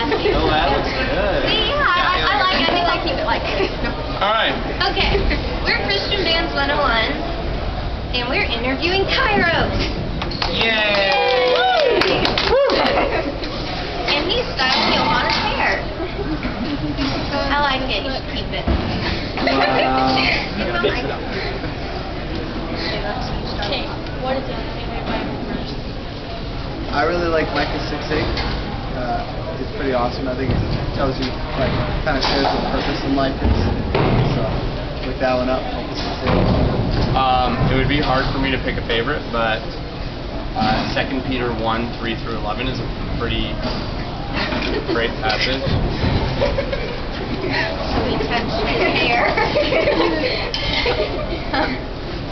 classy. Oh, that looks good. See, I like it. I think I keep it like this. Alright. Okay, we're Christian Dance 101, and we're interviewing Kiros. Yay! And he's styling Johanna's hair. I like it. You should keep it. Wow. Okay, what is it? First. I really like Micah 6'8". It's pretty awesome. I think it tells you, like, kind of shares what purpose in life is. So, look that one up, Micah 6'8". It would be hard for me to pick a favorite, but 2 Peter 1:3-11 is a pretty great passage. Should we touch his hair?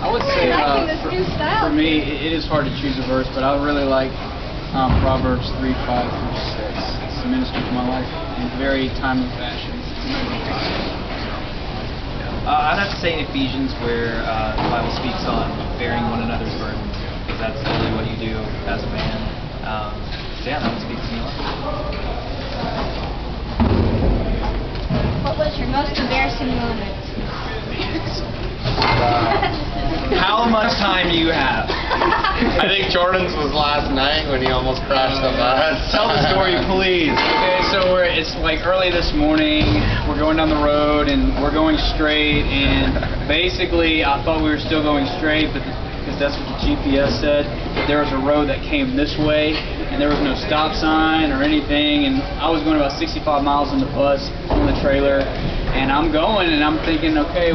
I would say for me, it is hard to choose a verse, but I really like Proverbs 3:5-6. It's a ministry to my life in very timely fashion. I'd have to say Ephesians, where the Bible speaks on bearing one another's burdens, because that's really what you do as a man. So yeah, that would speak to me a lot. What was your most embarrassing moment? How much time do you have? I think Jordan's was last night when he almost crashed the bus. Tell the story, please. Okay, so it's like early this morning. We're going down the road and we're going straight. And basically, I thought we were still going straight, but because that's what the GPS said. But there was a road that came this way, and there was no stop sign or anything. And I was going about 65 miles in the bus on the trailer, and I'm going, and I'm thinking, okay,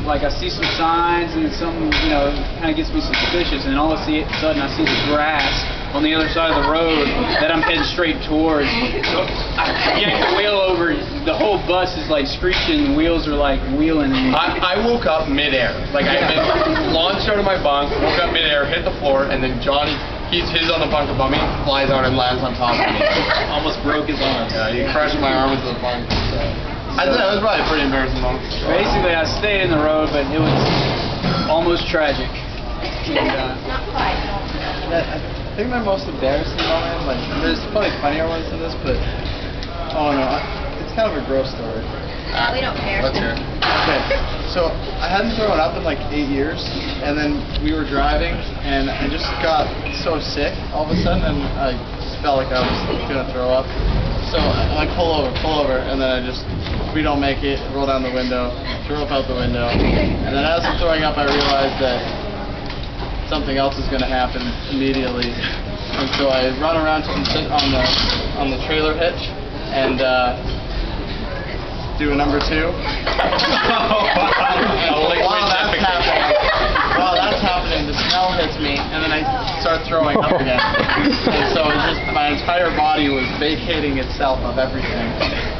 like I see some signs and something, kind of gets me suspicious, and all of a sudden I see the grass on the other side of the road that I'm heading straight towards. So I yank the wheel over, the whole bus is like screeching, wheels are like wheeling. I woke up midair. Like I had been launched out of my bunk, woke up midair, hit the floor, and then Johnny, he's on the bunk above me, flies out and lands on top of me. Almost broke his arm. Yeah, he crushed my arm into the bunk. I think that was probably a pretty embarrassing moment. Basically, I stayed in the road, but it was almost tragic. And, Not quite. I think my most embarrassing moment, like, there's probably funnier ones than this, but, oh no, it's kind of a gross story. We don't care. Let's hear it. Okay, so I hadn't thrown up in like 8 years, and then we were driving, and I just got so sick all of a sudden, and I just felt like I was gonna throw up. So I pull over, and then we don't make it, roll down the window, throw up out the window, and then as I'm throwing up, I realized that something else is gonna happen immediately, and so I run around and sit on the trailer hitch, and do a number 2. While that's happening, the smell hits me, and then I start throwing up again. And so it's just my entire body was vacating itself of everything.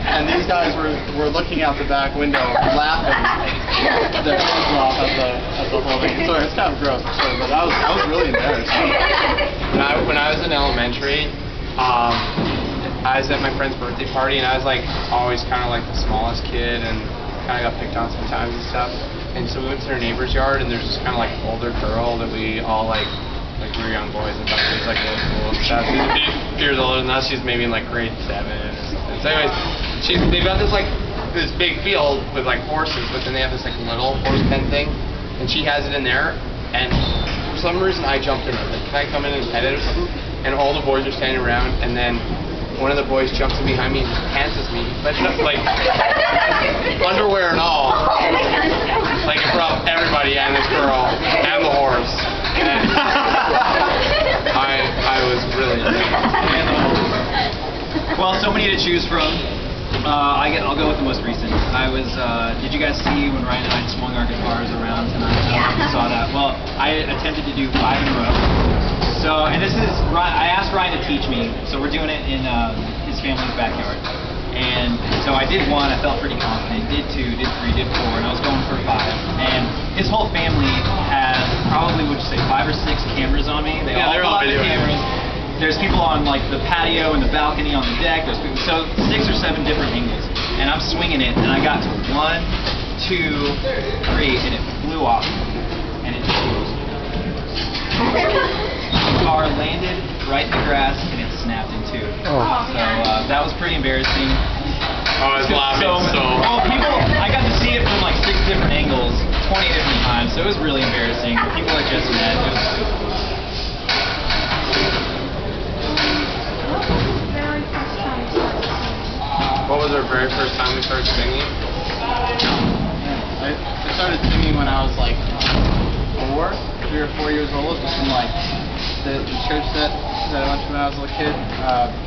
And these guys were looking out the back window, laughing their heads off at the whole thing. Sorry, it's kind of gross, but I was really embarrassed. When I was in elementary, I was at my friend's birthday party, and I was like always kind of like the smallest kid, and kind of got picked on sometimes and stuff. And so we went to their neighbor's yard, and there's this kind of like older girl that we all like we were young boys and stuff. She was like really cool and stuff. She's a few years older than us. She's maybe in like grade 7 or something. So anyways, they've got this big field with like horses, but then they have this like little horse pen thing, and she has it in there. And for some reason, I jumped in it. Like, can I come in and pet it or something? And all the boys are standing around, and then one of the boys jumps in behind me and pantses me, but like underwear and all, like in front of everybody and this girl and the horse. And I was really. well, so many to choose from. I'll go with the most recent. Did you guys see when Ryan and I swung our guitars around tonight? Yeah. Saw that. Well, I attempted to do 5 in a row. So, and this is, I asked Ryan to teach me, so we're doing it in his family's backyard. And so I did 1, I felt pretty confident, did 2, did 3, did 4, and I was going for 5. And his whole family has probably, would you say, 5 or 6 cameras on me? They're all videoing cameras. There's people on like the patio and the balcony on the deck. There's people, so 6 or 7 different angles. And I'm swinging it, and I got to 1, 2, 3, and it flew off. And it just the car landed right in the grass, and it snapped in two. Oh. So that was pretty embarrassing. Oh, I was laughing so well, people, I got to see it from like 6 different angles, 20 different times, so it was really embarrassing. People had just met. It was, What was our very first time we started singing? I started singing when I was like 3 or 4 years old. And like the church that I went to when I was a little kid,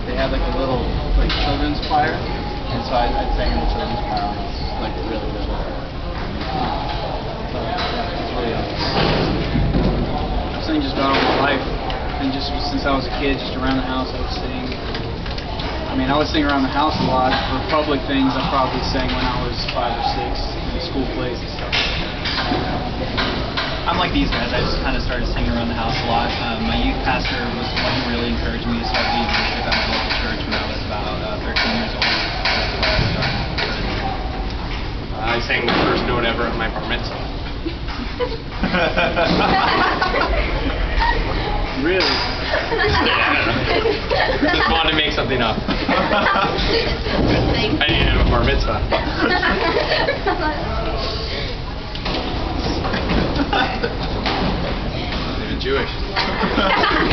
they had like a little like children's choir, and so I sang in the children's choir when I was like really little. So yeah, it's really young. I've sang just about all my life, and just since I was a kid, just around the house I would sing. I mean, I would sing around the house a lot. For public things, I probably sang when I was 5 or 6 in school plays and stuff. I'm like these guys. I just kind of started singing around the house a lot. My youth pastor was the one who really encouraged me to start leading worship at my local church when I was about 13 years old. That's why I started. I sang the first note ever at my bar mitzvah. Really? Just wanted to make something up. I didn't have a bar mitzvah. You're Jewish.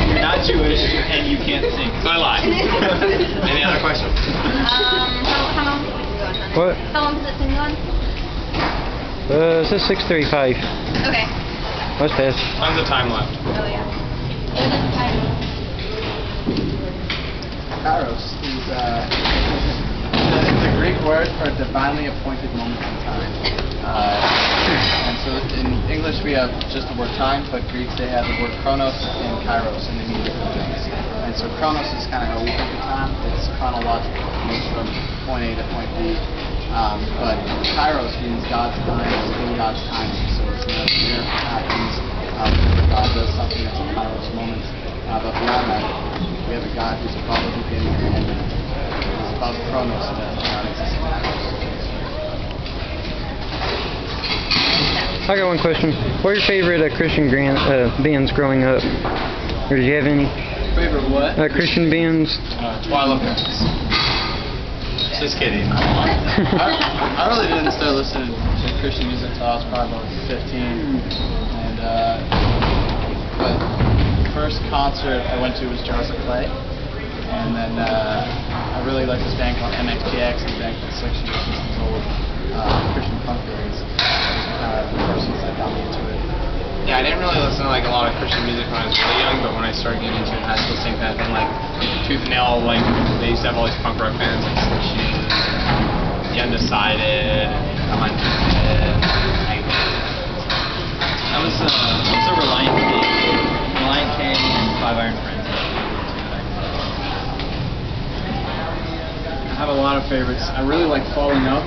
You're not Jewish and you can't sing. So I lied. Any other questions? How long has it been going on? What? How long has it been going? It says 6:35. Okay. What's this? Tons of time left. Oh yeah. What is the title? Kiros is it's a Greek word for a divinely appointed moment in time. And so in English we have just the word time, but Greeks they have the word chronos and kairos, and they mean different things. And so chronos is kind of how we think of time. It's chronological. It moves from point A to point B. But kairos means God's time, it's in God's timing. So it's a miracle happens whenever God does something that's a kairos moment. But beyond that, we have a God who's above the beginning and the end. He's above chronos, and God exists in kairos. I got one question. What are your favorite Christian bands growing up? Or did you have any? Favorite what? Christian bands? Twilight Parents. Just kidding. I really didn't start listening to Christian music until I was probably about 15. And but the first concert I went to was Jars of Clay. And then I really liked this band called MXPX, and the band called Six Years, these old Christian punk bands. The persons that got me into it. Yeah, I didn't really listen to like a lot of Christian music when I was really young, but when I started getting into it in high school, same kind of thing, like Tooth and Nail, like they used to have all these punk rock bands like Six Shoes, The Undecided, Undecided. I was over Lion King and Five Iron Friends. I have a lot of favorites. I really like Falling Up.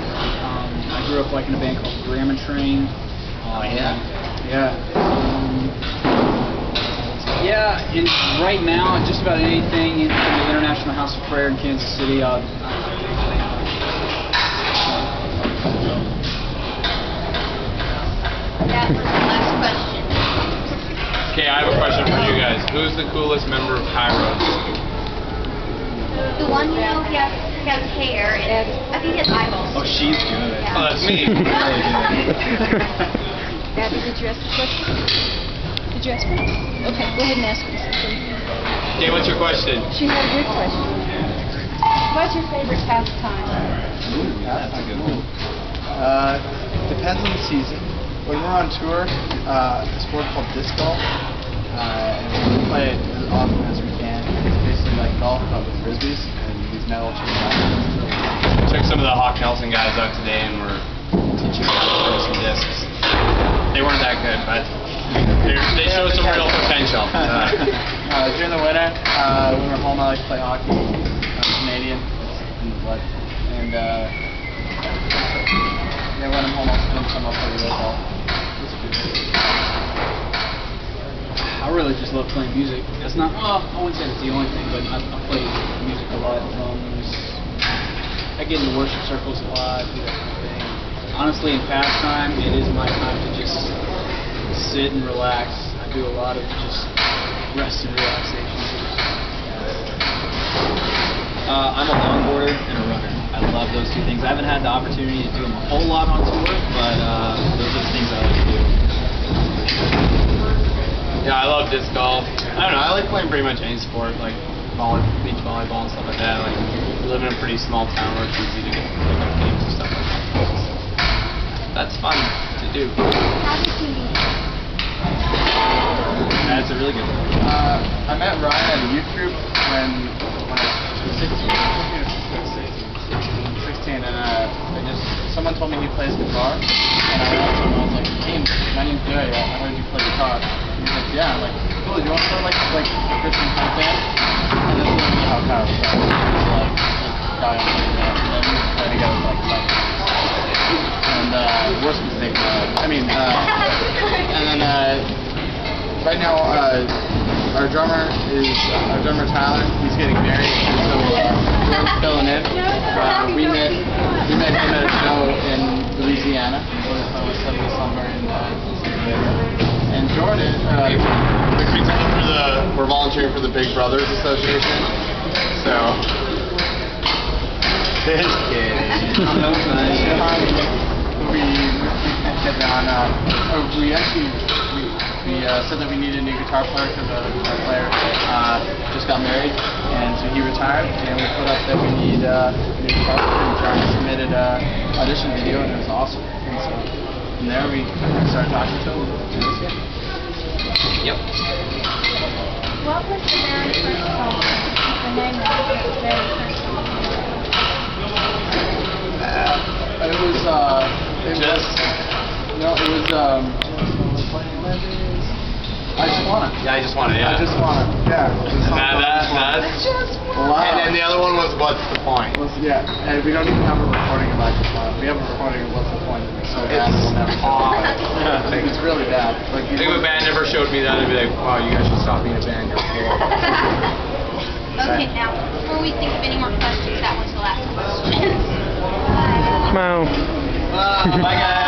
I grew up liking a band called Grammar Train. Oh yeah. Yeah. And right now, just about anything in the International House of Prayer in Kansas City, I'm a big fan of. That was the last question. Okay, I have a question for you guys. Who's the coolest member of Kiros? The one he has hair and I think his eyeballs. Oh, she's good. Yeah. Oh, that's me. Abby, did you ask the question? Did you ask me? Okay, go ahead and ask me something. Okay, what's your question? She had a good question. What's your favorite pastime? That's a good one. Depends on the season. When we're on tour, a sport called disc golf, and we play it as often as we can. It's basically like golf but with frisbees and these metal chains. Took some of the Hawk Nelson guys out today and we're teaching them how to throw some discs. They weren't that good, but they showed some real potential. During the winter, when we're home, I like to play hockey. I'm Canadian, it's in the blood. And yeah, when I'm home, I'll spend some up play real golf. I really just love playing music. That's not, well, I wouldn't say that's the only thing, but I play music a lot. I get into worship circles a lot, do that kind of thing. Honestly, in pastime, it is my time to just sit and relax. I do a lot of just rest and relaxation. I'm a longboarder and a runner. I love those two things. I haven't had the opportunity to do them a whole lot on tour, but those are the things I like to do. Yeah, I love disc golf. I don't know, I like playing pretty much any sport, like beach volleyball and stuff like that. Like, we live in a pretty small town where it's easy to get pick up games and stuff like that. That's fun to do. How did you meet? That's a really good one. I met Ryan at a youth group when I was 16, and someone told me he plays guitar, and I went up to him and I was like, hey, my name's Jerry, I heard you play guitar. And he's like, yeah. I'm like, cool, do you want to start like a Christian punk band? And this is literally how Kyle was like, guy on the band, and then we played together for like a month. And worst mistake, and then right now, our drummer Tyler. He's getting married, and so we're filling in. We met him at a show in Louisiana. With some summer in and Jordan. We're volunteering for the Big Brothers Association. So. Just kidding. We said that we needed a new guitar player because our player just got married, and so he retired, and we put up that we need a new guitar player, and John submitted an audition video, and it was awesome. And so from there we started talking to him, and it was good. Yep. What was the very first song? The name of the very first song. I Just Wanna. Yeah, I Just Wanna, yeah. I Just Wanna, yeah. Wow. And then the other one was What's the Point? Yeah, and we don't even have a recording of I Just Wanna. We have a recording of What's the Point, and it's so bad we'll never show it. Yeah, it's really bad. Like, I think if a band never showed me that, I'd be like, wow, you guys should stop being a band, you're cool. Okay, now, before we think of any more questions, that was the last question. Smile. Bye guys.